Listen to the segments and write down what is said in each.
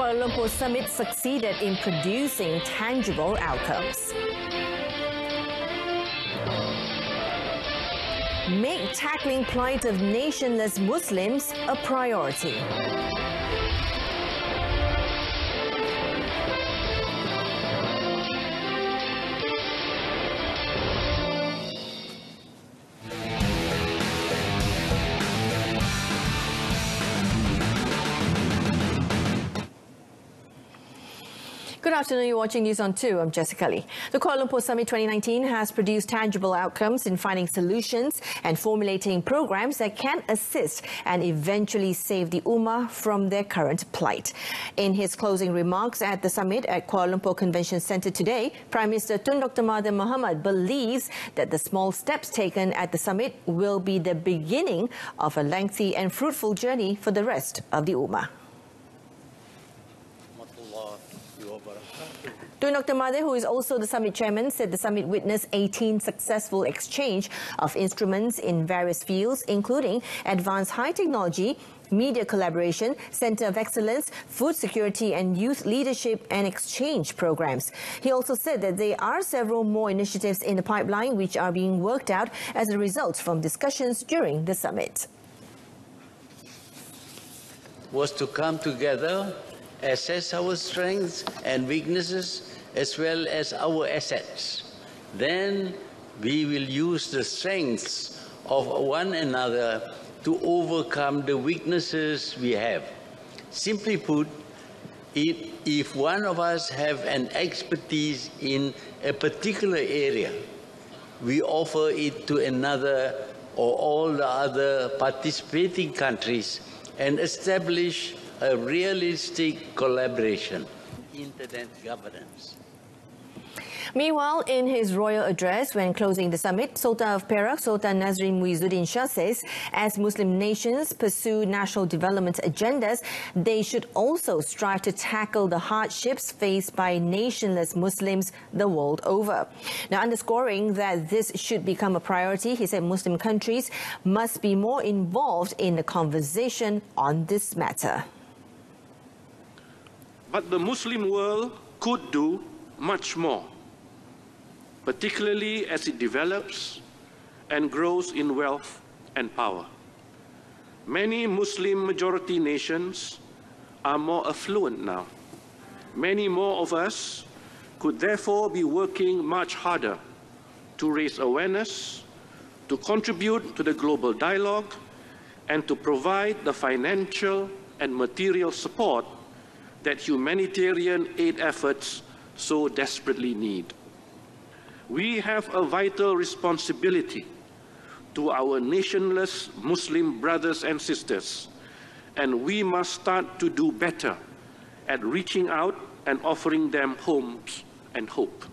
Kuala Lumpur summit succeeded in producing tangible outcomes. Make tackling plight of nationless Muslims a priority. Good afternoon, you're watching News on 2. I'm Jessica Lee. The Kuala Lumpur Summit 2019 has produced tangible outcomes in finding solutions and formulating programs that can assist and eventually save the Ummah from their current plight. In his closing remarks at the summit at Kuala Lumpur Convention Centre today, Prime Minister Tun Dr. Mahathir Mohamad believes that the small steps taken at the summit will be the beginning of a lengthy and fruitful journey for the rest of the Ummah. Tun Dr. Mahathir, who is also the summit chairman, said the summit witnessed 18 successful exchange of instruments in various fields, including advanced high technology, media collaboration, Centre of Excellence, food security and youth leadership and exchange programs. He also said that there are several more initiatives in the pipeline which are being worked out as a result from discussions during the summit. Was to come together, assess our strengths and weaknesses as well as our assets. Then we will use the strengths of one another to overcome the weaknesses we have. Simply put, if one of us have an expertise in a particular area, we offer it to another or all the other participating countries and establish a realistic collaboration. Internet governance. Meanwhile, in his royal address when closing the summit, Sultan of Perak, Sultan Nazrin Muizzuddin Shah says as Muslim nations pursue national development agendas, they should also strive to tackle the hardships faced by nationless Muslims the world over. Now, underscoring that this should become a priority, he said Muslim countries must be more involved in the conversation on this matter. But the Muslim world could do much more, particularly as it develops and grows in wealth and power. Many Muslim majority nations are more affluent now. Many more of us could therefore be working much harder to raise awareness, to contribute to the global dialogue, and to provide the financial and material support that humanitarian aid efforts so desperately need. We have a vital responsibility to our nationless Muslim brothers and sisters, and we must start to do better at reaching out and offering them homes and hope.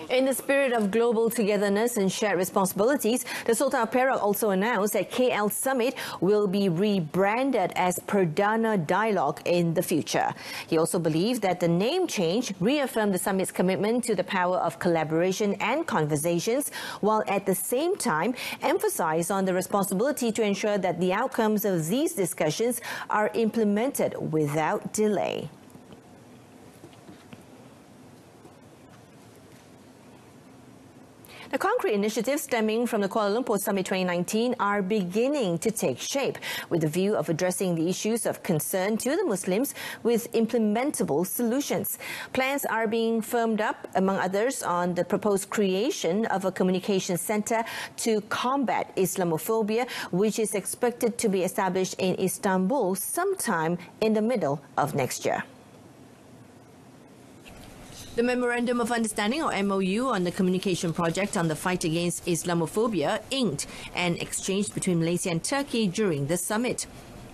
In the spirit of global togetherness and shared responsibilities, the Sultan of Perak also announced that KL Summit will be rebranded as Perdana Dialogue in the future. He also believed that the name change reaffirmed the summit's commitment to the power of collaboration and conversations, while at the same time emphasized on the responsibility to ensure that the outcomes of these discussions are implemented without delay. The concrete initiatives stemming from the Kuala Lumpur Summit 2019 are beginning to take shape with a view of addressing the issues of concern to the Muslims with implementable solutions. Plans are being firmed up, among others, on the proposed creation of a communication centre to combat Islamophobia, which is expected to be established in Istanbul sometime in the middle of next year. The Memorandum of Understanding, or MOU, on the communication project on the fight against Islamophobia inked and exchanged between Malaysia and Turkey during the summit.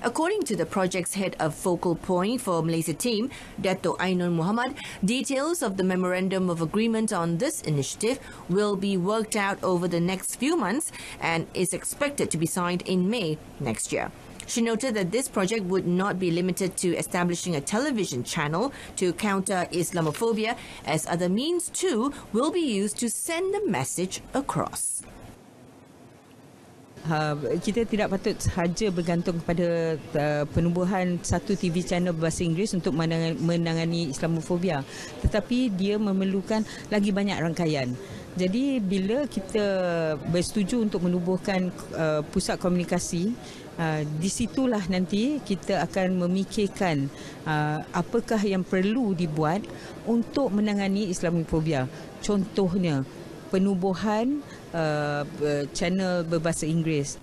According to the project's head of focal point for Malaysia team, Dato' Ainun Muhammad, details of the Memorandum of Agreement on this initiative will be worked out over the next few months and is expected to be signed in May next year. She noted that this project would not be limited to establishing a television channel to counter Islamophobia, as other means too will be used to send the message across. kita tidak patut sahaja bergantung kepada penubuhan satu TV channel berbahasa Inggeris untuk menangani Islamofobia, tetapi dia memerlukan lagi banyak rangkaian. Jadi bila kita bersetuju untuk menubuhkan pusat komunikasi, di situlah nanti kita akan memikirkan apakah yang perlu dibuat untuk menangani Islamofobia. Contohnya penubuhan channel berbahasa Inggeris.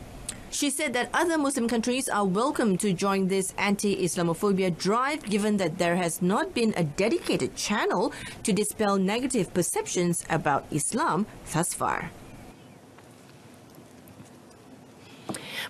She said that other Muslim countries are welcome to join this anti-Islamophobia drive, given that there has not been a dedicated channel to dispel negative perceptions about Islam thus far.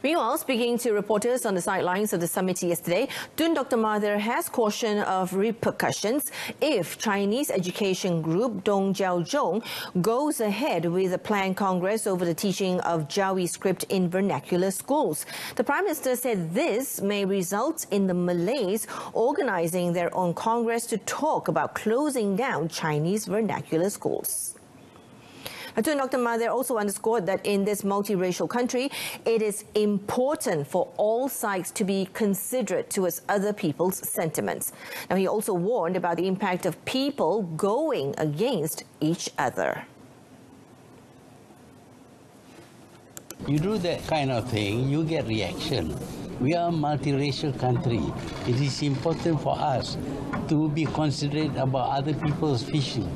Meanwhile, speaking to reporters on the sidelines of the summit yesterday, Tun Dr. Mahathir has cautioned of repercussions if Chinese education group Dong Jiaozhong goes ahead with a planned congress over the teaching of Jawi script in vernacular schools. The Prime Minister said this may result in the Malays organising their own congress to talk about closing down Chinese vernacular schools. Dr. Mahathir also underscored that in this multiracial country, it is important for all sides to be considerate towards other people's sentiments. Now, he also warned about the impact of people going against each other. You do that kind of thing, you get reaction. We are a multiracial country. It is important for us to be considerate about other people's fishing.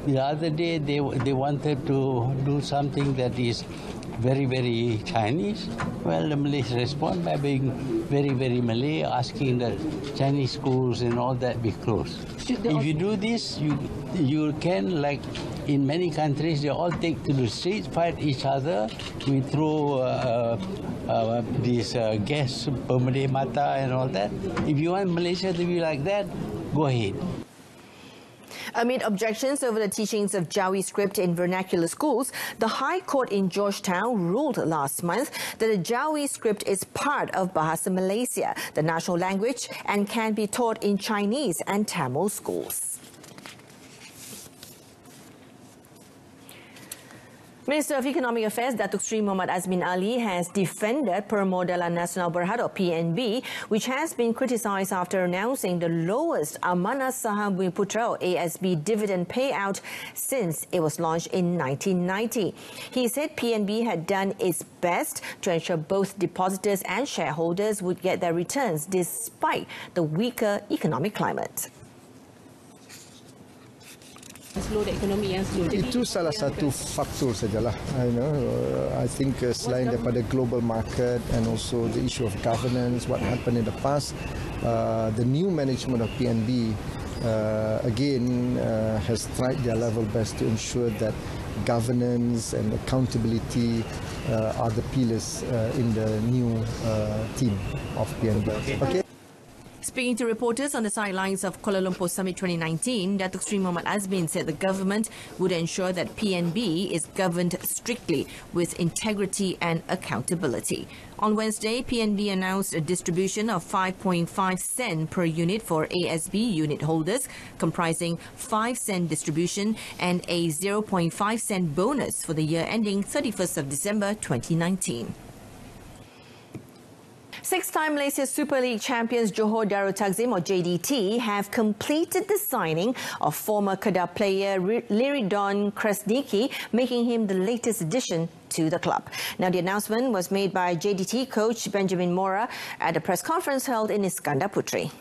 The other day, they wanted to do something that is very, very Chinese. Well, the Malays respond by being very, very Malay, asking the Chinese schools and all that be closed. If you do this, you can, like in many countries, they all take to the streets, fight each other. We throw this gas, pemedih mata and all that. If you want Malaysia to be like that, go ahead. Amid objections over the teachings of Jawi script in vernacular schools, the High Court in Georgetown ruled last month that the Jawi script is part of Bahasa Malaysia, the national language, and can be taught in Chinese and Tamil schools. Minister of Economic Affairs Datuk Seri Muhammad Azmin Ali has defended Permodalan Nasional Berhad or PNB, which has been criticised after announcing the lowest Amanah Saham Bumiputera or ASB dividend payout since it was launched in 1990. He said PNB had done its best to ensure both depositors and shareholders would get their returns despite the weaker economic climate. Itu salah satu faktor sajalah. I think selain daripada global market and also the issue of governance, what happened in the past, the new management of PNB again has tried their level best to ensure that governance and accountability are the pillars in the new team of PNB. Okay. Speaking to reporters on the sidelines of Kuala Lumpur Summit 2019, Datuk Seri Muhammad Azmin said the government would ensure that PNB is governed strictly with integrity and accountability. On Wednesday, PNB announced a distribution of 5.5 sen per unit for ASB unit holders, comprising 5 sen distribution and a 0.5 sen bonus for the year ending 31st of December 2019. Six-time Malaysia Super League champions Johor Darul Takzim or JDT have completed the signing of former Kedah player Liridon Krasniki, making him the latest addition to the club. Now, the announcement was made by JDT coach Benjamin Mora at a press conference held in Iskandar Puteri.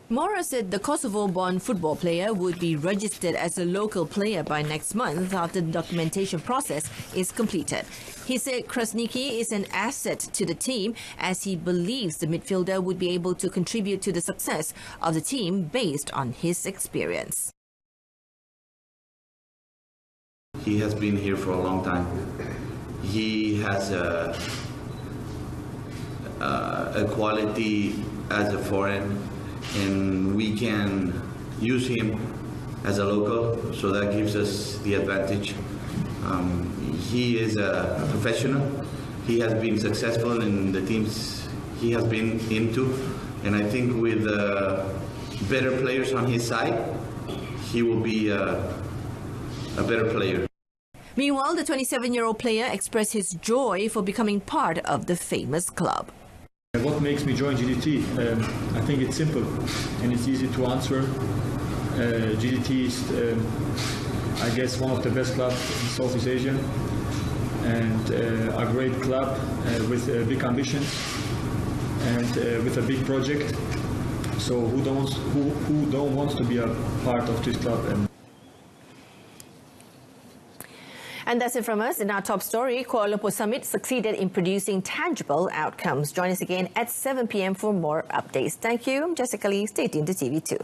Mora said the Kosovo-born football player would be registered as a local player by next month after the documentation process is completed. He said Krasniki is an asset to the team as he believes the midfielder would be able to contribute to the success of the team based on his experience. He has been here for a long time. He has a quality as a foreign, and we can use him as a local, so that gives us the advantage. He is a professional. He has been successful in the teams he has been into, and I think with better players on his side, he will be a better player. Meanwhile, the 27-year-old player expressed his joy for becoming part of the famous club. What makes me join GDT? I think it's simple and it's easy to answer. GDT is, I guess, one of the best clubs in Southeast Asia, and a great club with big ambitions and with a big project. So who don't want to be a part of this club? And that's it from us. In our top story, Kuala Lumpur Summit succeeded in producing tangible outcomes. Join us again at 7 p.m. for more updates. Thank you. I'm Jessica Lee. Stay tuned to TV2.